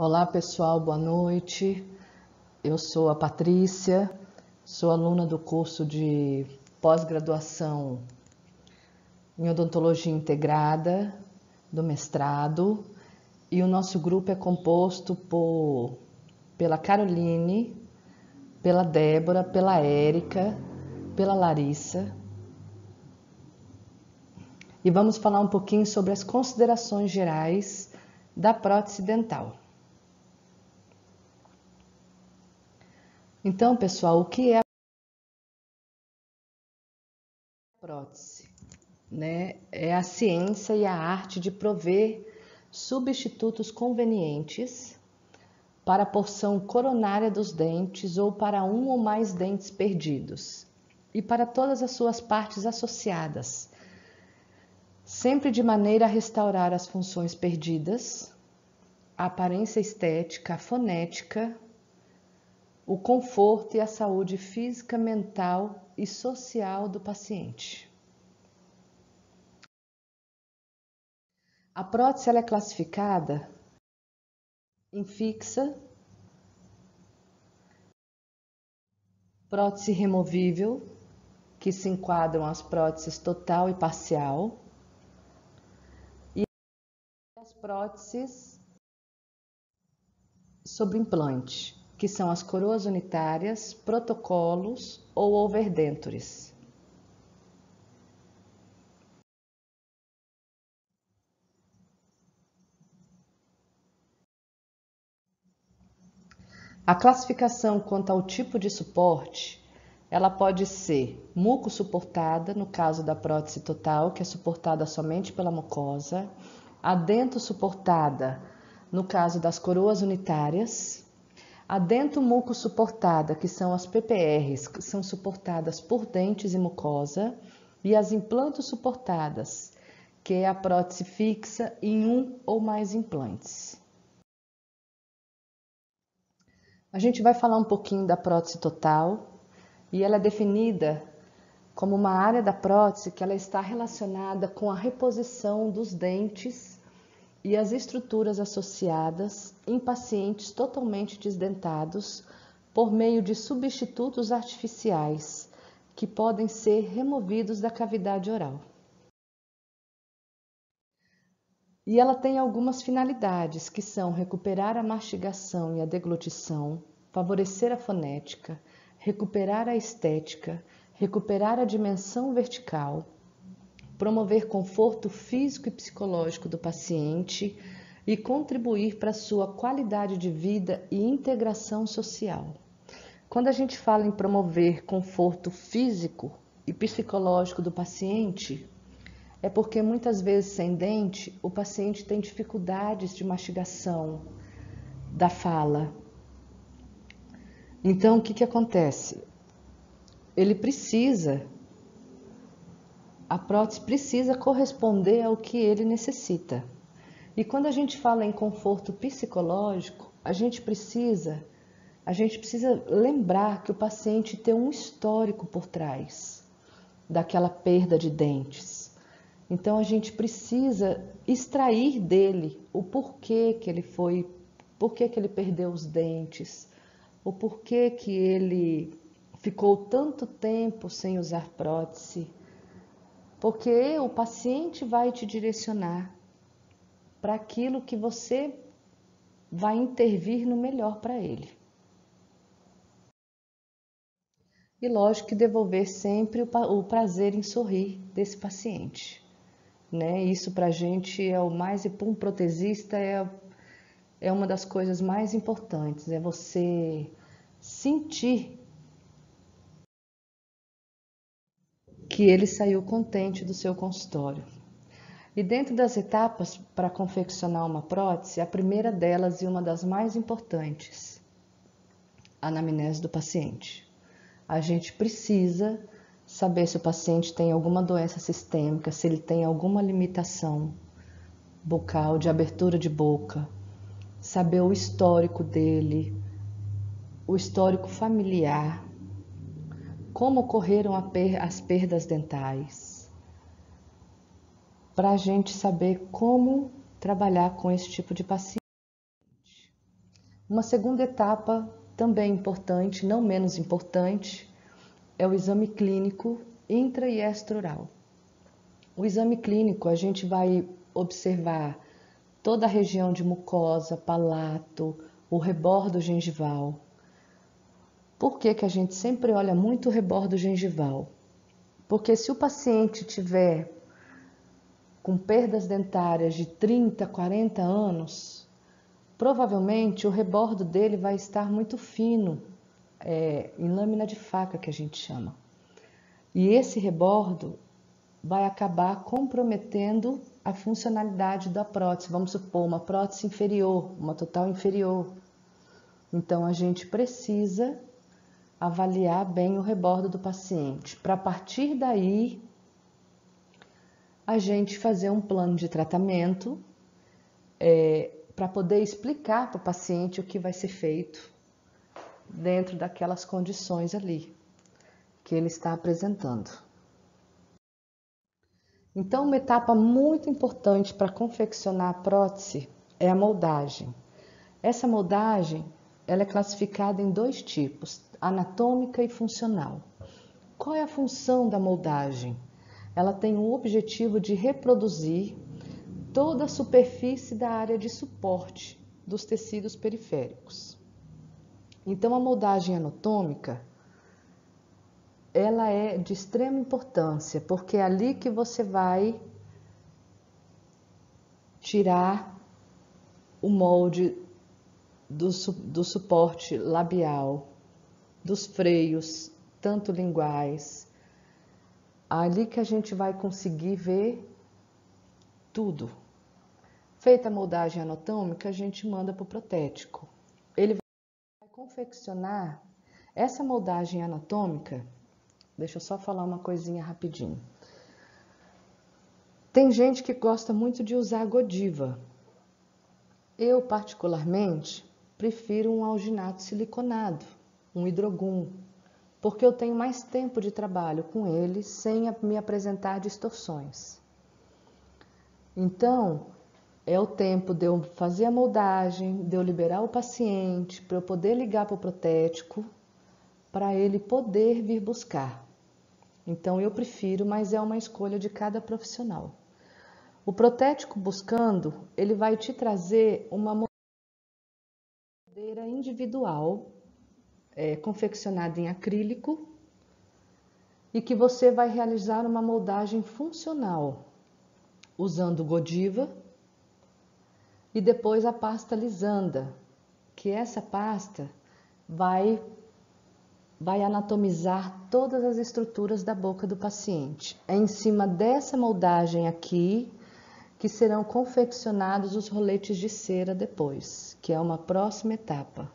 Olá pessoal, boa noite. Eu sou a Patrícia, sou aluna do curso de pós-graduação em odontologia integrada do mestrado e o nosso grupo é composto pela Caroline, pela Débora, pela Érica, pela Larissa e vamos falar um pouquinho sobre as considerações gerais da prótese dental. Então, pessoal, o que é a prótese? É a ciência e a arte de prover substitutos convenientes para a porção coronária dos dentes ou para um ou mais dentes perdidos e para todas as suas partes associadas, sempre de maneira a restaurar as funções perdidas, a aparência estética, a fonética, o conforto e a saúde física, mental e social do paciente. A prótese ela é classificada em fixa, prótese removível, que se enquadram as próteses total e parcial, e as próteses sobre implante, que são as coroas unitárias, protocolos ou overdentures. A classificação quanto ao tipo de suporte, ela pode ser muco-suportada, no caso da prótese total, que é suportada somente pela mucosa, adento-suportada, no caso das coroas unitárias, adento-muco-suportada, que são as PPRs, que são suportadas por dentes e mucosa, e as implanto-suportadas, que é a prótese fixa em um ou mais implantes. A gente vai falar um pouquinho da prótese total e ela é definida como uma área da prótese que ela está relacionada com a reposição dos dentes e as estruturas associadas em pacientes totalmente desdentados por meio de substitutos artificiais que podem ser removidos da cavidade oral. E ela tem algumas finalidades, que são recuperar a mastigação e a deglutição, favorecer a fonética, recuperar a estética, recuperar a dimensão vertical, promover conforto físico e psicológico do paciente e contribuir para a sua qualidade de vida e integração social. Quando a gente fala em promover conforto físico e psicológico do paciente, é porque muitas vezes sem dente, o paciente tem dificuldades de mastigação da fala. Então, o que acontece? A prótese precisa corresponder ao que ele necessita. E quando a gente fala em conforto psicológico, a gente precisa lembrar que o paciente tem um histórico por trás daquela perda de dentes. Então a gente precisa extrair dele o porquê que ele perdeu os dentes, o porquê que ele ficou tanto tempo sem usar prótese, porque o paciente vai te direcionar para aquilo que você vai intervir no melhor para ele. E lógico que devolver sempre o prazer em sorrir desse paciente. Isso para a gente é o mais, e para um protesista é uma das coisas mais importantes, é você sentir que ele saiu contente do seu consultório. E dentro das etapas para confeccionar uma prótese, a primeira delas e uma das mais importantes, a anamnese do paciente. A gente precisa saber se o paciente tem alguma doença sistêmica, se ele tem alguma limitação bucal, de abertura de boca, saber o histórico dele, o histórico familiar, como ocorreram as perdas dentais, para a gente saber como trabalhar com esse tipo de paciente. Uma segunda etapa, também importante, não menos importante, é o exame clínico intra e extraoral. O exame clínico, a gente vai observar toda a região de mucosa, palato, o rebordo gengival. Por que que a gente sempre olha muito o rebordo gengival? Porque se o paciente tiver com perdas dentárias de 30, 40 anos, provavelmente o rebordo dele vai estar muito fino, em lâmina de faca que a gente chama. E esse rebordo vai acabar comprometendo a funcionalidade da prótese. Vamos supor, uma prótese inferior, uma total inferior. Então, a gente precisa avaliar bem o rebordo do paciente, para a partir daí a gente fazer um plano de tratamento para poder explicar para o paciente o que vai ser feito dentro daquelas condições ali que ele está apresentando. Então, uma etapa muito importante para confeccionar a prótese é a moldagem. Essa moldagem ela é classificada em dois tipos, anatômica e funcional. Qual é a função da moldagem? Ela tem o objetivo de reproduzir toda a superfície da área de suporte dos tecidos periféricos. Então, a moldagem anatômica ela é de extrema importância, porque é ali que você vai tirar o molde do suporte labial, dos freios, tanto linguais. Ali que a gente vai conseguir ver tudo. Feita a moldagem anatômica, a gente manda para o protético. Ele vai confeccionar essa moldagem anatômica. Deixa eu só falar uma coisinha rapidinho. Tem gente que gosta muito de usar Godiva. Eu, particularmente, prefiro um alginato siliconado, um hidrogum, porque eu tenho mais tempo de trabalho com ele sem me apresentar distorções. Então, é o tempo de eu fazer a moldagem, de eu liberar o paciente, para eu poder ligar para o protético, para ele poder vir buscar. Então, eu prefiro, mas é uma escolha de cada profissional. O protético buscando, ele vai te trazer uma moldeira individual, confeccionada em acrílico, e que você vai realizar uma moldagem funcional, usando Godiva e depois a pasta lisanda, que essa pasta vai anatomizar todas as estruturas da boca do paciente. É em cima dessa moldagem aqui que serão confeccionados os roletes de cera depois, que é uma próxima etapa.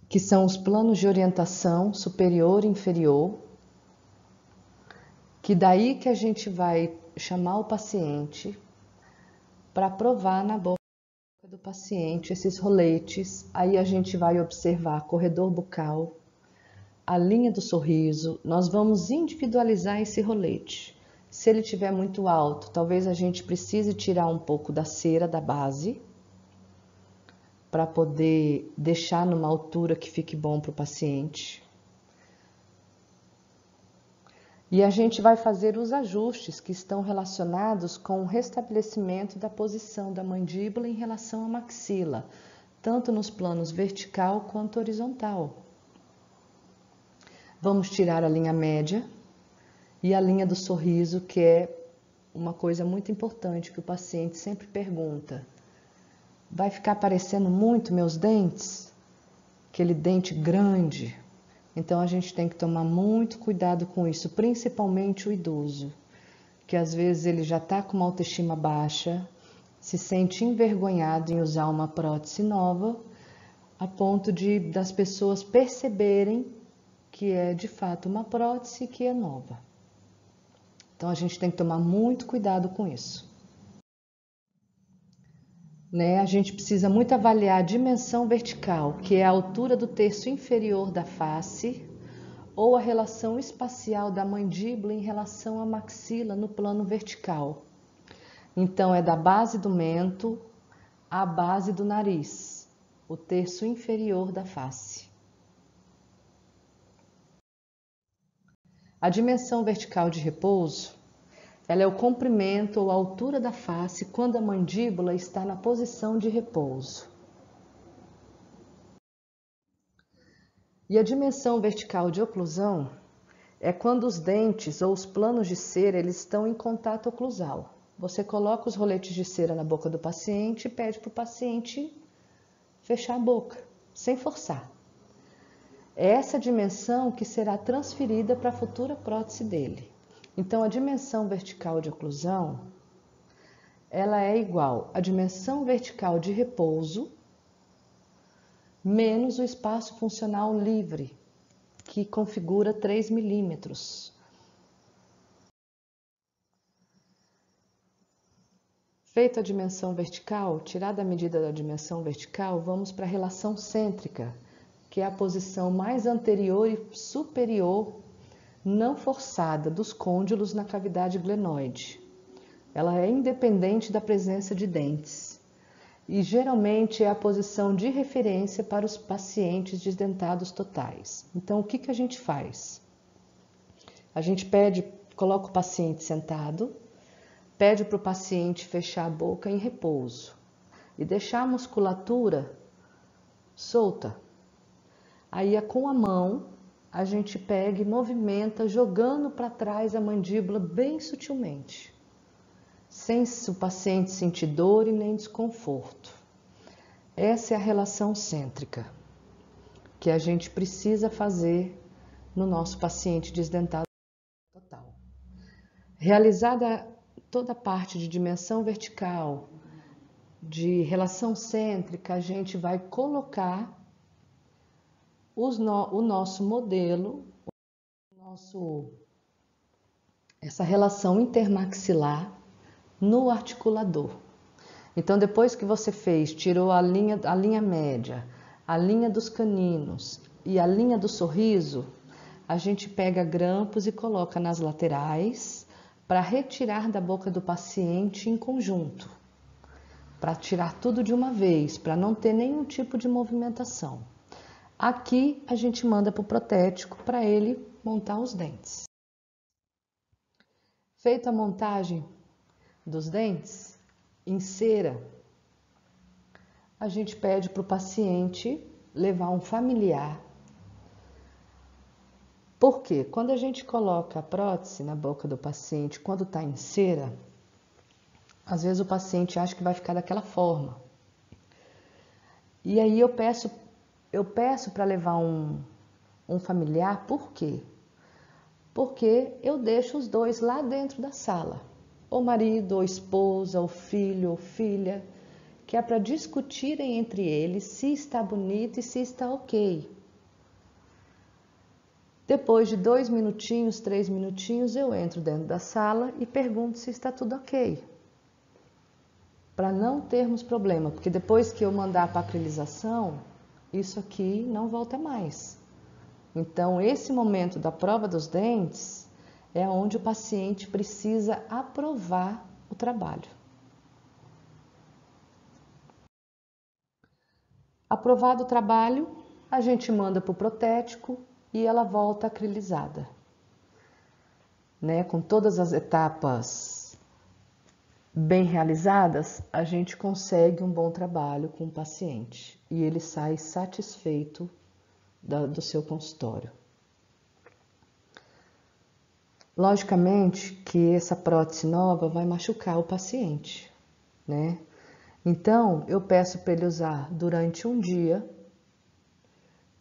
Que são os planos de orientação superior e inferior, que daí que a gente vai chamar o paciente para provar na boca do paciente esses roletes. Aí a gente vai observar corredor bucal, a linha do sorriso, nós vamos individualizar esse rolete. Se ele estiver muito alto, talvez a gente precise tirar um pouco da cera da base, para poder deixar numa altura que fique bom para o paciente. E a gente vai fazer os ajustes que estão relacionados com o restabelecimento da posição da mandíbula em relação à maxila, tanto nos planos vertical quanto horizontal. Vamos tirar a linha média e a linha do sorriso, que é uma coisa muito importante que o paciente sempre pergunta. Vai ficar aparecendo muito meus dentes? Aquele dente grande. Então a gente tem que tomar muito cuidado com isso, principalmente o idoso, que às vezes ele já está com uma autoestima baixa, se sente envergonhado em usar uma prótese nova, a ponto das pessoas perceberem que é de fato uma prótese que é nova. Então a gente tem que tomar muito cuidado com isso. A gente precisa muito avaliar a dimensão vertical, que é a altura do terço inferior da face, ou a relação espacial da mandíbula em relação à maxila no plano vertical. Então, é da base do mento à base do nariz, o terço inferior da face. A dimensão vertical de repouso, ela é o comprimento ou altura da face quando a mandíbula está na posição de repouso. E a dimensão vertical de oclusão é quando os dentes ou os planos de cera eles estão em contato oclusal. Você coloca os roletes de cera na boca do paciente e pede para o paciente fechar a boca, sem forçar. É essa dimensão que será transferida para a futura prótese dele. Então, a dimensão vertical de oclusão, ela é igual à dimensão vertical de repouso menos o espaço funcional livre, que configura 3 milímetros. Feita a dimensão vertical, tirada a medida da dimensão vertical, vamos para a relação cêntrica, que é a posição mais anterior e superior, não forçada, dos côndilos na cavidade glenoide. Ela é independente da presença de dentes e geralmente é a posição de referência para os pacientes desdentados totais. Então, o que a gente faz? A gente coloca o paciente sentado, pede para o paciente fechar a boca em repouso e deixar a musculatura solta. Aí, com a mão, a gente pega e movimenta, jogando para trás a mandíbula bem sutilmente, sem o paciente sentir dor e nem desconforto. Essa é a relação cêntrica que a gente precisa fazer no nosso paciente desdentado total. Realizada toda a parte de dimensão vertical, de relação cêntrica, a gente vai colocar o nosso modelo, essa relação intermaxilar no articulador. Então, depois que você tirou a linha média, a linha dos caninos e a linha do sorriso, a gente pega grampos e coloca nas laterais para retirar da boca do paciente em conjunto, para tirar tudo de uma vez, para não ter nenhum tipo de movimentação. Aqui a gente manda para o protético para ele montar os dentes. Feita a montagem dos dentes em cera, a gente pede para o paciente levar um familiar. Porque quando a gente coloca a prótese na boca do paciente, quando está em cera, às vezes o paciente acha que vai ficar daquela forma. E aí eu peço para levar um familiar, por quê? Porque eu deixo os dois lá dentro da sala, ou marido, ou esposa, ou filho, ou filha, que é para discutirem entre eles se está bonito e se está ok. Depois de 2 minutinhos, 3 minutinhos, eu entro dentro da sala e pergunto se está tudo ok. Para não termos problema, porque depois que eu mandar para a acrilização, isso aqui não volta mais. Então, esse momento da prova dos dentes é onde o paciente precisa aprovar o trabalho. Aprovado o trabalho, a gente manda para o protético e ela volta acrilizada, né? Com todas as etapas bem realizadas, a gente consegue um bom trabalho com o paciente e ele sai satisfeito do seu consultório. Logicamente que essa prótese nova vai machucar o paciente, né? Então, eu peço para ele usar durante um dia,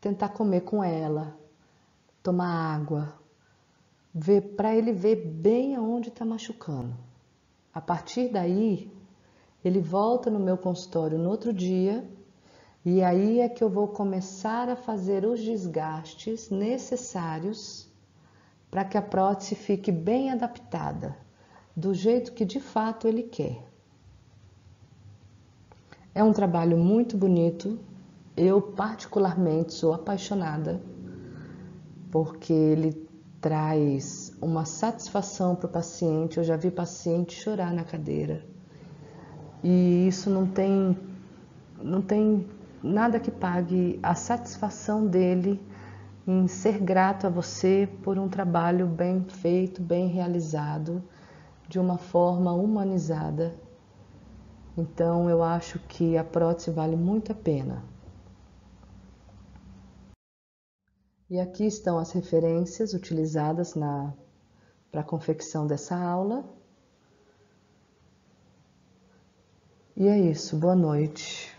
tentar comer com ela, tomar água, para ele ver bem aonde está machucando. A partir daí, ele volta no meu consultório no outro dia e aí é que eu vou começar a fazer os desgastes necessários para que a prótese fique bem adaptada, do jeito que de fato ele quer. É um trabalho muito bonito, eu particularmente sou apaixonada, porque ele traz uma satisfação para o paciente. Eu já vi paciente chorar na cadeira, E isso não tem nada que pague a satisfação dele em ser grato a você por um trabalho bem feito, bem realizado, de uma forma humanizada. Então eu acho que a prótese vale muito a pena. E aqui estão as referências utilizadas para a confecção dessa aula. E é isso, boa noite.